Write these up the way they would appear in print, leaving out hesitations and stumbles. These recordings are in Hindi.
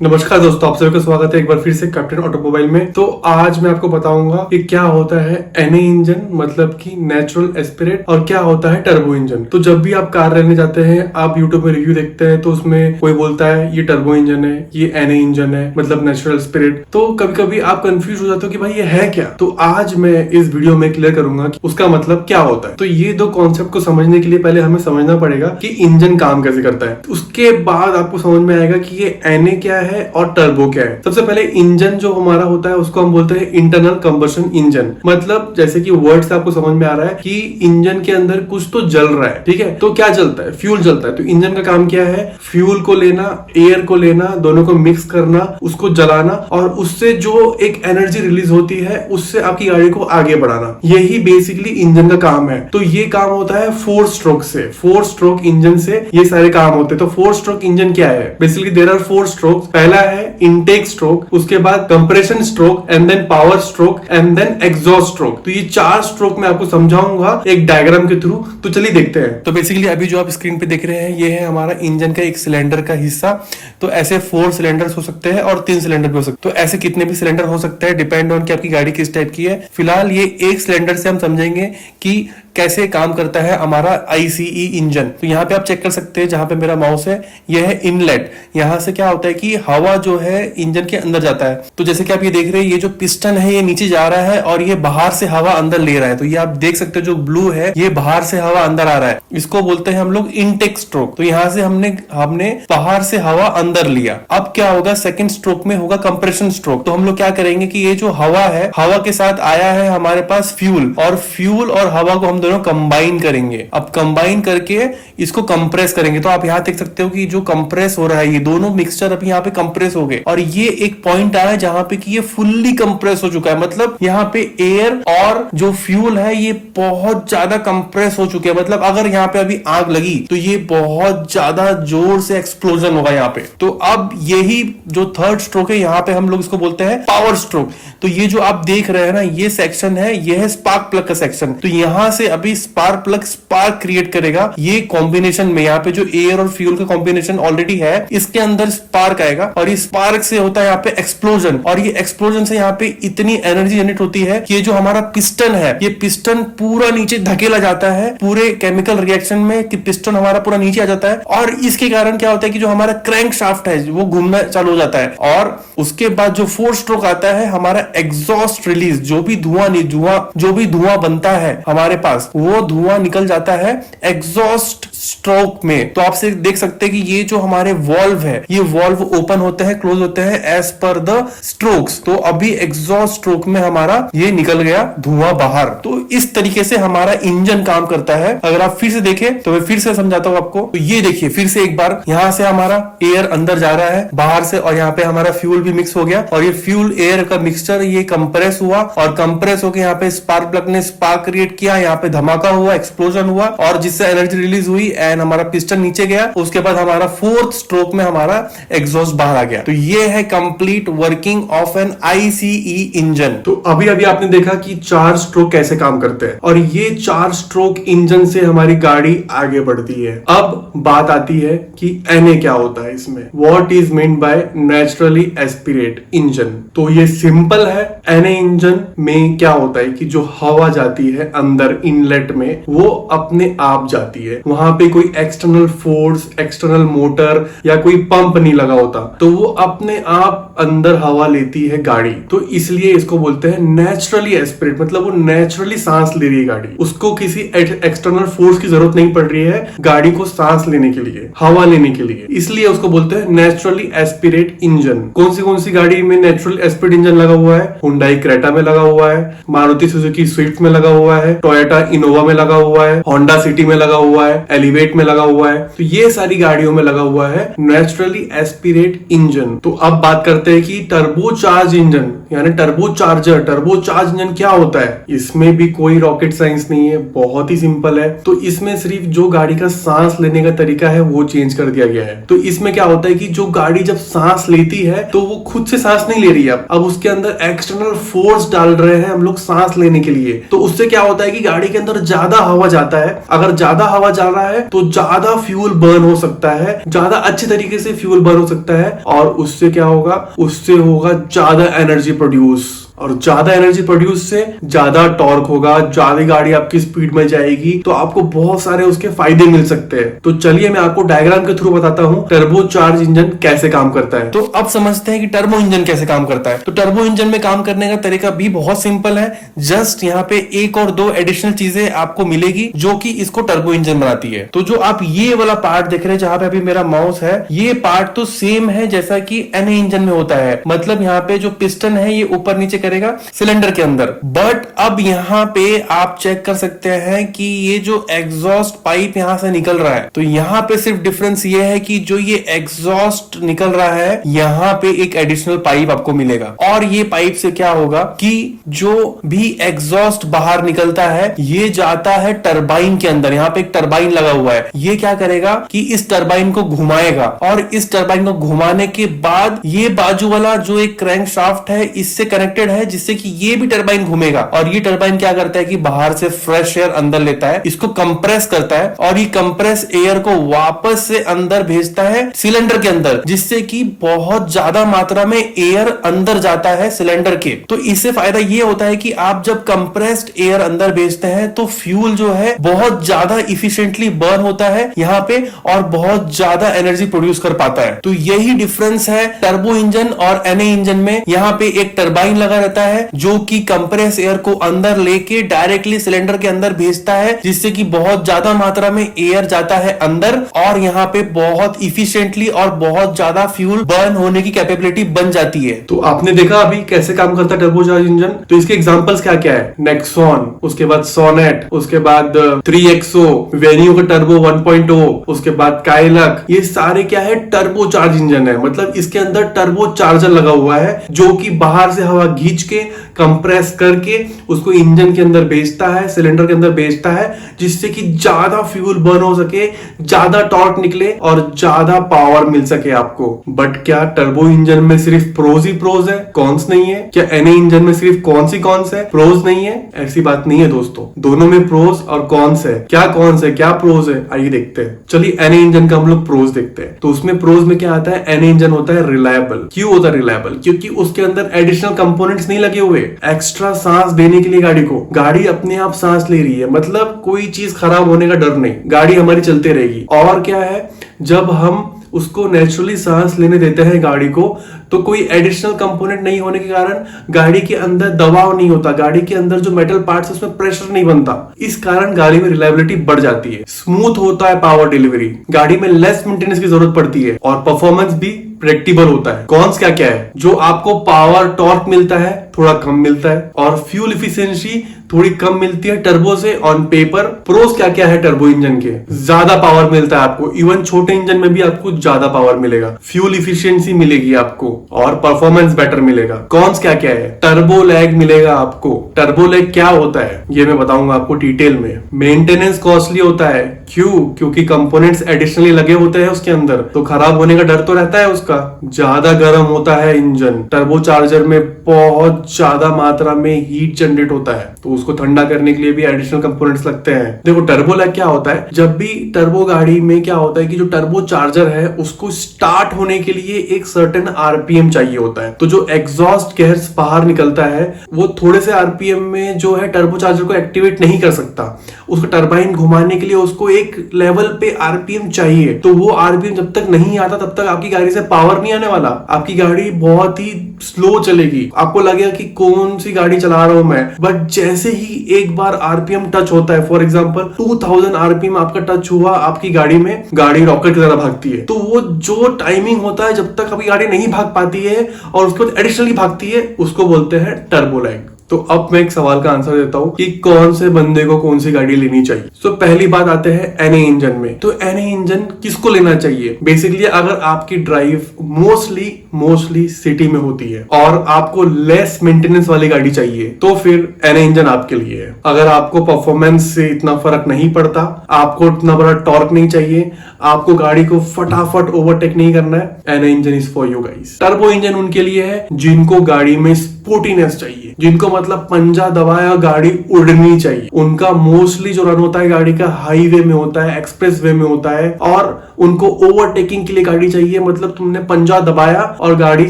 नमस्कार दोस्तों, आप सभी का स्वागत है एक बार फिर से कैप्टन ऑटोमोबाइल में। तो आज मैं आपको बताऊंगा कि क्या होता है एनए इंजन मतलब कि नेचुरल एस्पिरेट और क्या होता है टर्बो इंजन। तो जब भी आप कार लेने जाते हैं, आप यूट्यूब में रिव्यू देखते हैं तो उसमें कोई बोलता है ये टर्बो इंजन है, ये एनए इंजन है मतलब नेचुरल एस्पिरेट। तो कभी कभी आप कंफ्यूज हो जाते हो कि भाई ये है क्या। तो आज मैं इस वीडियो में क्लियर करूंगा कि उसका मतलब क्या होता है। तो ये दो कॉन्सेप्ट को समझने के लिए पहले हमें समझना पड़ेगा कि इंजन काम कैसे करता है। उसके बाद आपको समझ में आएगा कि ये एनए क्या है और टर्बो क्या है। सबसे पहले इंजन जो हमारा होता है उसको हम बोलते हैं इंटरनल कंबशन इंजन। मतलब जैसे कि वर्ड से आपको समझ में आ रहा है कि इंजन के अंदर कुछ तो जल रहा है, ठीक है। तो क्या जलता है? फ्यूल जलता है। तो इंजन का काम क्या है? फ्यूल को लेना, एयर को लेना, दोनों को मिक्स करना, उसको जलाना और उससे जो एक एनर्जी रिलीज होती है उससे आपकी गाड़ी को आगे बढ़ाना। यही बेसिकली इंजन का काम है। तो ये काम होता है 4 स्ट्रोक से। 4 स्ट्रोक इंजन से ये सारे काम होते हैं। तो 4 स्ट्रोक इंजन क्या है? Basically there are 4 strokes. पहला है इनटेक स्ट्रोक, उसके बाद compression stroke and then power stroke and then exhaust stroke. तो ये 4 स्ट्रोक मैं आपको समझाऊंगा एक डायग्राम के थ्रू। तो चलिए देखते हैं। तो बेसिकली अभी जो आप स्क्रीन पे देख रहे हैं ये है हमारा इंजन का एक सिलेंडर का हिस्सा। तो ऐसे 4 सिलेंडर्स हो सकते हैं और 3 सिलेंडर भी हो सकते हैं। तो ऐसे कितने भी सिलेंडर हो सकते हैं, डिपेंड ऑन कि आपकी गाड़ी किस टाइप की है। फिलहाल ये एक सिलेंडर से हम समझेंगे कि कैसे काम करता है हमारा आईसीई इंजन। तो यहाँ पे आप चेक कर सकते हैं, जहां पे मेरा माउस है यह है इनलेट। यहां से क्या होता है कि हवा जो है इंजन के अंदर जाता है। तो जैसे कि आप ये देख रहे हैं, ये जो पिस्टन है ये नीचे जा रहा है और ये बाहर से हवा अंदर ले रहा है। तो ये आप देख सकते हो, जो ब्लू है ये बाहर से हवा अंदर आ रहा है। इसको बोलते हैं हम लोग इनटेक स्ट्रोक। तो यहाँ से हमने बाहर से हवा अंदर लिया। अब क्या होगा? सेकेंड स्ट्रोक में होगा कंप्रेशन स्ट्रोक। तो हम लोग क्या करेंगे कि ये जो हवा है, हवा के साथ आया है हमारे पास फ्यूल, और फ्यूल और हवा को हम दोनों कंबाइन करेंगे। अब कंबाइन करके इसको कंप्रेस करेंगे। तो आप यहाँ देख सकते हो कि जो कंप्रेस हो रहा है, ये दोनों मिक्सचर अभी यहाँ पे कंप्रेस हो गए और ये एक पॉइंट आया जहां पे कि ये फुल्ली कंप्रेस हो चुका है। मतलब यहाँ पे एयर और जो फ्यूल है ये बहुत ज्यादा कंप्रेस हो चुके हैं। मतलब अगर यहाँ पे अभी आग लगी तो ये बहुत ज्यादा जोर से एक्सप्लोजन होगा यहाँ पे। तो अब यही जो थर्ड स्ट्रोक है, यहाँ पे हम लोग इसको बोलते हैं पावर स्ट्रोक। तो ये जो आप देख रहे हैं ना, ये सेक्शन है, ये है स्पार्क प्लग का सेक्शन। तो यहां से अभी स्पार्क प्लग स्पार्क क्रिएट करेगा। ये कॉम्बिनेशन में यहाँ पे जो एयर और फ्यूल का कॉम्बिनेशन ऑलरेडी है, इसके अंदर स्पार्क आएगा और इस स्पार्क से होता है यहाँ पे एक्सप्लोजन। और ये एक्सप्लोजन से यहाँ पे इतनी एनर्जी जनरेट होती है कि ये जो हमारा पिस्टन है, ये पिस्टन पूरा नीचे धकेला जाता है पूरे केमिकल रिएक्शन में, कि पिस्टन हमारा पूरा नीचे आ जाता है। और इसके कारण क्या होता है कि जो हमारा क्रैंक शाफ्ट है वो घूमना चालू हो जाता है। और उसके बाद जो 4 स्ट्रोक आता है हमारा एग्जॉस्ट रिलीज, जो भी धुआं बनता है हमारे पास, वो धुआं निकल जाता है एग्जॉस्ट स्ट्रोक में। तो आपसे देख सकते हैं कि ये जो हमारे वॉल्व है, ये वॉल्व ओपन होते हैं, क्लोज होते हैं एज पर द स्ट्रोक्स। तो अभी एग्जॉस्ट स्ट्रोक में हमारा ये निकल गया धुआं बाहर। तो इस तरीके से हमारा इंजन काम करता है। अगर आप फिर से देखें तो मैं फिर से समझाता हूं आपको। तो ये देखिए फिर से एक बार, यहां से हमारा एयर अंदर जा रहा है बाहर से और यहाँ पे हमारा फ्यूल भी मिक्स हो गया और ये फ्यूल एयर का मिक्सचर ये कंप्रेस हुआ और कंप्रेस होकर यहाँ पे स्पार्क प्लग ने स्पार्क क्रिएट किया, यहाँ पे धमाका हुआ, एक्सप्लोजन हुआ और जिससे एनर्जी रिलीज हुई एंड हमारा पिस्टन नीचे गया। उसके बाद हमारा 4th स्ट्रोक में हमारा एग्जॉस्ट बाहर आ गया। तो ये है complete working of an ICE engine. तो अभी आपने देखा कि 4 स्ट्रोक कैसे काम करते हैं और ये 4 स्ट्रोक इंजन से हमारी गाड़ी आगे बढ़ती है। अब बात आती है कि एनए क्या होता है इसमें। What is mean by naturally aspirate engine. तो ये सिंपल है। एनए इंजन में क्या होता है कि जो हवा जाती है अंदर इनलेट में, वो अपने आप जाती है। वहां पे कोई एक्सटर्नल फोर्स, एक्सटर्नल मोटर या कोई पंप नहीं लगा होता। तो वो अपने आप अंदर हवा लेती है गाड़ी। तो इसलिए इसको बोलते हैं नेचुरली एस्पिरेट। मतलब वो नेचुरली सांस ले रही है गाड़ी, उसको किसी एक्सटर्नल फोर्स की जरूरत नहीं पड़ रही है गाड़ी को सांस लेने के लिए, हवा लेने के लिए। इसलिए उसको बोलते हैं नेचुरली एस्पिरेट इंजन। कौन सी गाड़ी में नेचुरल एस्पिरेट इंजन लगा हुआ है? हुंडई क्रेटा में लगा हुआ है, मारुति सुजुकी स्विफ्ट में लगा हुआ है, टोयोटा इनोवा में लगा हुआ है, होंडा सिटी में लगा हुआ है, एलिवेट में लगा हुआ है। तो ये सारी गाड़ियों में लगा हुआ है नेचुरली एस्पिरेट इंजन। तो अब बात करते हैं कि टर्बोचार्ज इंजन यानी टर्बोचार्जर। टर्बोचार्ज इंजन क्या होता है? इसमें भी कोई रॉकेट साइंस नहीं है, बहुत ही सिंपल है। तो इसमें सिर्फ जो गाड़ी का सांस लेने का तरीका है वो चेंज कर दिया गया है। तो इसमें क्या होता है कि जो गाड़ी जब सांस लेती है तो वो खुद से सांस नहीं ले रही है, अब उसके अंदर एक्सटर्नल एक्सटर्नल फोर्स डाल रहे हैं हम लोग सांस लेने के लिए, तो उससे क्या होता है कि गाड़ी के अंदर ज्यादा हवा जाता है। अगर ज्यादा हवा जा रहा है तो ज्यादा फ्यूल बर्न हो सकता है, ज्यादा अच्छे तरीके से फ्यूल बर्न हो सकता है, और उससे क्या होगा, उससे होगा ज्यादा एनर्जी प्रोड्यूस, और ज्यादा एनर्जी प्रोड्यूस से ज्यादा टॉर्क होगा, ज्यादा गाड़ी आपकी स्पीड में जाएगी, तो आपको बहुत सारे उसके फायदे मिल सकते हैं। तो चलिए मैं आपको डायग्राम के थ्रू बताता हूँ टर्बो चार्ज इंजन कैसे काम करता है। तो अब समझते हैं कि टर्बो इंजन कैसे काम करता है। तो टर्बो इंजन में काम करने का तरीका भी बहुत सिंपल है। जस्ट यहाँ पे एक और दो एडिशनल चीजें आपको मिलेगी जो कि इसको टर्बो इंजन बनाती है। तो जो आप ये वाला पार्ट देख रहे हैं जहां पे अभी मेरा माउस है, ये पार्ट तो सेम है जैसा कि एनए इंजन में होता है। मतलब यहाँ पे जो पिस्टन है ये ऊपर नीचे करेगा सिलेंडर के अंदर। बट अब यहाँ पे आप चेक कर सकते हैं कि ये जो एग्जॉस्ट पाइप यहाँ से निकल रहा है, तो यहाँ पे सिर्फ डिफरेंस ये है कि जो ये एग्जॉस्ट निकल रहा है यहाँ पे एक एडिशनल पाइप आपको मिलेगा, और ये पाइप से क्या होगा कि जो भी एग्जॉस्ट बाहर निकलता है ये जाता है टरबाइन के अंदर। यहाँ पे एक टरबाइन लगा हुआ है, ये क्या करेगा कि इस टरबाइन को घुमाएगा, और इस टरबाइन को घुमाने के बाद ये बाजू वाला जो एक क्रैंक शाफ्ट है इससे कनेक्टेड है, जिससे कि ये भी टरबाइन घूमेगा, और ये टरबाइन क्या करता है कि बाहर से फ्रेश एयर अंदर लेता है, इसको कंप्रेस करता है, और ये कंप्रेस एयर को वापस से अंदर भेजता है सिलेंडर के अंदर, जिससे कि बहुत ज्यादा मात्रा में एयर अंदर जाता है सिलेंडर के। तो इससे फायदा ये होता है कि आप जब कंप्रेस्ड एयर अंदर भेजते हैं तो फ्यूल जो है बहुत ज्यादा इफिशिएंटली बर्न होता है यहाँ पे, और बहुत ज्यादा एनर्जी प्रोड्यूस कर पाता है। तो यही डिफरेंस है टर्बो इंजन और एनए इंजन में। यहाँ पे एक टरबाइन लगा रहता है जो कि कंप्रेस एयर को अंदर लेके डायरेक्टली सिलेंडर के अंदर भेजता है, जिससे कि बहुत ज्यादा मात्रा में एयर जाता है अंदर, और यहाँ पे बहुत इफिशिएंटली और बहुत ज्यादा फ्यूल बर्न होने की कैपेबिलिटी बन जाती है। तो आपने देखा अभी कैसे काम करता है टर्बोचार्ज इंजन। तो इसके एग्जांपल्स क्या क्या है, नेक्सॉन, उसके बाद सोनेट, उसके बाद 3XO, वेन्यू का टर्बो 1.0, उसके बाद काइलक, ये सारे क्या है टर्बोचार्ज इंजन है। मतलब इसके अंदर टर्बो चार्जर लगा हुआ है जो कि बाहर से हवा खींच के कंप्रेस करके उसको इंजन के अंदर भेजता है, सिलेंडर के अंदर भेजता है, जिससे कि ज्यादा फ्यूल बर्न हो सके, ज्यादा टॉर्क निकले और ज्यादा पावर मिल सके आपको। बट क्या टर्बो इंजन में सिर्फ प्रोज ही प्रोज है, कॉन्स नहीं है? क्या एनए इंजन में सिर्फ कॉन्स ही कॉन्स है, प्रोज नहीं है? ऐसी बात नहीं है दोस्तों, दोनों में प्रोज और कॉन्स है। क्या कॉन्स है, क्या प्रोज है, आइए देखते हैं। चलिए एनए इंजन का हम लोग प्रोज देखते हैं। तो उसमें प्रोज में क्या आता है, एनए इंजन होता है रिलायबल। क्यों होता है रिलायबल? क्योंकि उसके अंदर एडिशनल कंपोनेंट्स नहीं लगे हुए एक्स्ट्रा सांस देने के लिए गाड़ी को। गाड़ी अपने आप सांस ले रही है, मतलब कोई चीज खराब होने का डर नहीं, गाड़ी हमारी चलते रहेगी। और क्या है, जब हम उसको नेचुरली सांस लेने देते हैं गाड़ी को, तो कोई एडिशनल कंपोनेंट नहीं होने के कारण गाड़ी के अंदर दबाव नहीं होता, गाड़ी के अंदर जो मेटल पार्ट्स है उसमें प्रेशर नहीं बनता। इस कारण गाड़ी में रिलायबिलिटी बढ़ जाती है, स्मूथ होता है पावर डिलीवरी, गाड़ी में लेस मेंटेनेंस की जरूरत पड़ती है, और परफॉर्मेंस भी प्रेडिक्टेबल होता है। कॉन्स क्या क्या है, जो आपको पावर टॉर्क मिलता है थोड़ा कम मिलता है, और फ्यूल इफिशिएंसी थोड़ी कम मिलती है टर्बो से ऑन पेपर। प्रोस क्या क्या है टर्बो इंजन के, ज्यादा पावर मिलता है आपको, इवन छोटे इंजन में भी आपको ज्यादा पावर मिलेगा, फ्यूल इफिशिएंसी मिलेगी आपको, और परफॉर्मेंस बेटर मिलेगा। कॉन्स क्या क्या है, टर्बो लैग मिलेगा आपको। टर्बो लैग क्या होता है ये मैं बताऊंगा आपको डिटेल में। मेंटेनेंस कॉस्टली होता है, क्यों? क्योंकि कंपोनेंट्स एडिशनली लगे होते हैं उसके अंदर, तो खराब होने का डर तो रहता है उसका। ज्यादा गर्म होता है इंजन, टर्बो चार्जर में बहुत ज्यादा मात्रा में हीट जनरेट होता है, तो उसको ठंडा करने के लिए भी एडिशनल कंपोनेंट्स लगते हैं। देखो टर्बो लैग क्या होता है, जब भी टर्बो गाड़ी में क्या होता है कि जो टर्बो चार्जर है उसको स्टार्ट होने के लिए एक सर्टेन आरपीएम चाहिए होता है। तो जो एग्जॉस्ट गैस बाहर निकलता है वो थोड़े से आरपीएम में जो है टर्बो चार्जर को एक्टिवेट नहीं कर सकता। उसको टरबाइन घुमाने के लिए उसको एक लेवल पे आरपीएम चाहिए, तो वो आरपीएम जब तक नहीं आता तब तक आपकी गाड़ी से पावर नहीं आने वाला, आपकी गाड़ी बहुत ही स्लो चलेगी, आपको लगेगा कि कौन सी गाड़ी चला रहा हूं मैं। बट जैसे ही एक बार आरपीएम टच होता है, फॉर एग्जांपल 2000 आरपीएम आपका टच हुआ आपकी गाड़ी में, गाड़ी रॉकेट की तरह भागती है। तो वो जो टाइमिंग होता है जब तक आपकी गाड़ी नहीं भाग पाती है और उसके बाद एडिशनली भागती है, उसको बोलते हैं टर्बो लैग। तो अब मैं एक सवाल का आंसर देता हूँ कि कौन से बंदे को कौन सी गाड़ी लेनी चाहिए। तो पहली बात आते हैं एनए इंजन में। तो एनए इंजन किसको लेना चाहिए? बेसिकली अगर आपकी ड्राइव मोस्टली सिटी में होती है और आपको लेस मेंटेनेंस वाली गाड़ी चाहिए, तो फिर एनए इंजन आपके लिए है। अगर आपको परफॉर्मेंस से इतना फर्क नहीं पड़ता, आपको इतना बड़ा टॉर्क नहीं चाहिए, आपको गाड़ी को फटाफट ओवरटेक नहीं करना है, NA engine is for you guys. Turbo engine उनके लिए है जिनको गाड़ी में स्पोर्टीनेस चाहिए, जिनको मतलब पंजा दबाया गाड़ी उड़नी चाहिए, उनका मोस्टली जो रन होता है गाड़ी का हाईवे में होता है, एक्सप्रेस वे में होता है, और उनको ओवरटेकिंग के लिए गाड़ी चाहिए, मतलब तुमने पंजा दबाया और गाड़ी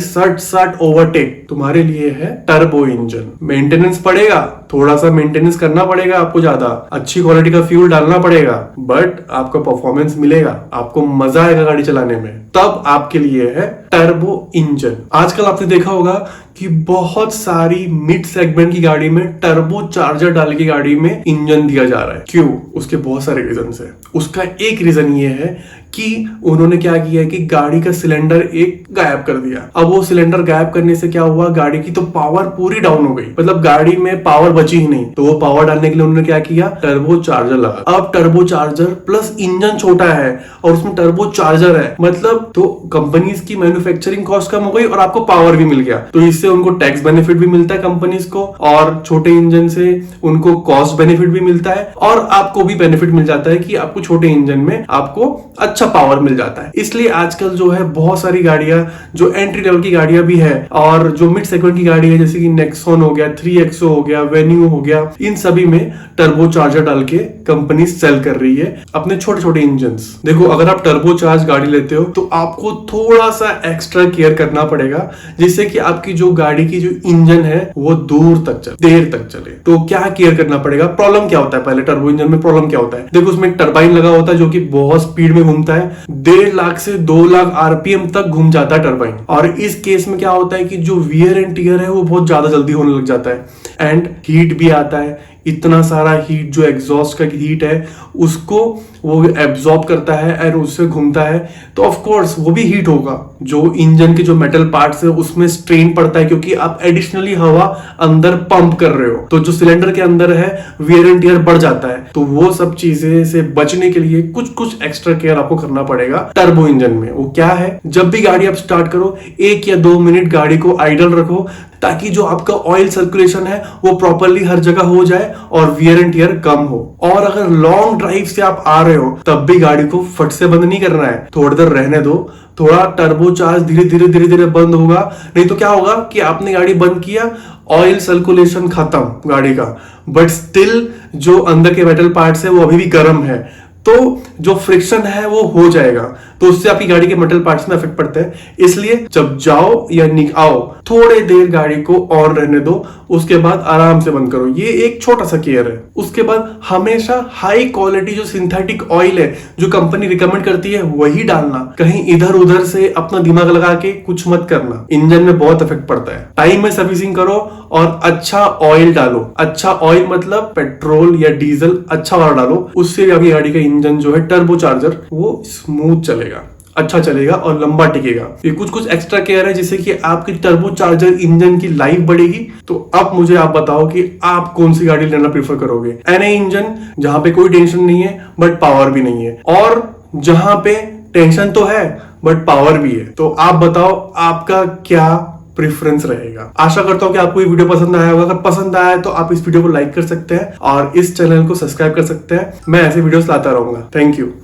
सट सट ओवरटेक, तुम्हारे लिए है टर्बो इंजन। मेंटेनेंस पड़ेगा, थोड़ा सा मेंटेनेंस करना पड़ेगा आपको, ज्यादा अच्छी क्वालिटी का फ्यूल डालना पड़ेगा, बट आपको परफॉर्मेंस मिलेगा, आपको मजा आएगा गाड़ी चलाने में, तब आपके लिए है टर्बो इंजन। आजकल आपने देखा होगा कि बहुत सारी मिड सेगमेंट की गाड़ी में टर्बो चार्जर डाल के गाड़ी में इंजन दिया जा रहा है। क्यों? उसके बहुत सारे रीजन है। उसका एक रीजन ये है कि उन्होंने क्या किया है कि गाड़ी का सिलेंडर एक गायब कर दिया। अब वो सिलेंडर गायब करने से क्या हुआ, गाड़ी की तो पावर पूरी डाउन हो गई, मतलब गाड़ी में पावर बची ही नहीं। तो वो पावर डालने के लिए उन्होंने क्या किया, टर्बो चार्जर लगा। अब टर्बो चार्जर प्लस इंजन छोटा है और उसमें टर्बो चार्जर है, मतलब तो कंपनीज की मैन्युफैक्चरिंग कॉस्ट कम हो गई और आपको पावर भी मिल गया। तो इससे उनको टैक्स बेनिफिट भी मिलता है कंपनीज को, और छोटे इंजन से उनको कॉस्ट बेनिफिट भी मिलता है, और आपको भी बेनिफिट मिल जाता है कि आपको छोटे इंजन में आपको अच्छा पावर मिल जाता है। इसलिए आजकल जो है बहुत सारी गाड़ियां जो एंट्री लेवल की गाड़ियां भी है और जो मिड सेगमेंट की गाड़ी है, जैसे कि नेक्सॉन हो गया, 3XO हो गया, वेन्यू हो गया, इन सभी में टर्बो चार्जर डाल के कंपनी सेल कर रही है अपने छोटे छोटे इंजन। देखो, अगर आप टर्बो चार्ज गाड़ी लेते हो तो आपको थोड़ा सा एक्स्ट्रा केयर करना पड़ेगा, जिससे कि आपकी जो गाड़ी की जो इंजन है वो दूर तक चले, देर तक चले। तो क्या केयर करना पड़ेगा? प्रॉब्लम क्या होता है, पहले टर्बो इंजन में प्रॉब्लम क्या होता है? देखो, उसमें एक टरबाइन लगा होता है जो कि बहुत स्पीड में घूमता है, 1.5 लाख से 2 लाख आरपीएम तक घूम जाता है टरबाइन। और इस केस में क्या होता है कि जो वियर एंड टियर है वो बहुत ज्यादा जल्दी होने लग जाता है, एंड हीट भी आता है। इतना सारा हीट, जो एग्जॉस्ट का हीट है उसको वो एब्जॉर्ब करता है और उससे घूमता है, तो ऑफ कोर्स वो भी हीट होगा। जो इंजन के जो मेटल पार्ट्स है उसमें स्ट्रेन पड़ता है, क्योंकि आप एडिशनली हवा अंदर पंप कर रहे हो, तो जो सिलेंडर के अंदर है वियर एंड टियर बढ़ जाता है। तो वो सब चीजें से बचने के लिए कुछ कुछ एक्स्ट्रा केयर आपको करना पड़ेगा टर्बो इंजन में। वो क्या है? जब भी गाड़ी आप स्टार्ट करो 1 या 2 मिनट गाड़ी को आइडल रखो, ताकि जो आपका ऑयल सर्कुलेशन है वो प्रॉपरली हर जगह हो जाए और वियर एंड टियर कम हो। और अगर लॉन्ग ड्राइव से आप आ रहे हो तब भी गाड़ी को फट से बंद नहीं करना है, थोड़ी देर रहने दो, थोड़ा टर्बो चार्ज धीरे धीरे बंद होगा। नहीं तो क्या होगा कि आपने गाड़ी बंद किया, ऑयल सर्कुलेशन खत्म गाड़ी का, बट स्टिल जो अंदर के मेटल पार्ट्स है वो अभी भी गर्म है, तो जो फ्रिक्शन है वो हो जाएगा, तो उससे आपकी गाड़ी के मेटल पार्ट्स में इफेक्ट पड़ता है। इसलिए जब जाओ या आओ, थोड़े देर गाड़ी को ऑन रहने दो, उसके बाद आराम से बंद करो। ये एक छोटा सा केयर है। उसके बाद हमेशा हाई क्वालिटी जो सिंथेटिक ऑयल है जो कंपनी रिकमेंड करती है वही डालना, कहीं इधर उधर से अपना दिमाग लगा के कुछ मत करना, इंजन में बहुत इफेक्ट पड़ता है। टाइम में सर्विसिंग करो और अच्छा ऑयल डालो। अच्छा ऑयल मतलब पेट्रोल या डीजल अच्छा वाला डालो, उससे आपकी गाड़ी का इंजन जो है टर्बो चार्जर वो स्मूथ चलेगा, अच्छा चलेगा और लंबा टिकेगा। ये कुछ कुछ एक्स्ट्रा केयर है जिससे कि आपकी टर्बो चार्जर इंजन की लाइफ बढ़ेगी। तो अब मुझे आप बताओ कि आप कौन सी गाड़ी लेना प्रीफर करोगे? NA इंजन जहां पे कोई टेंशन नहीं है बट पावर भी नहीं है, और जहां पे टेंशन तो है बट पावर भी है। तो आप बताओ आपका क्या प्रेफरेंस रहेगा। आशा करता हूं कि आपको ये वीडियो पसंद आया होगा। अगर पसंद आया है तो आप इस वीडियो को लाइक कर सकते हैं और इस चैनल को सब्सक्राइब कर सकते हैं। मैं ऐसे वीडियोस लाता रहूंगा। Thank you.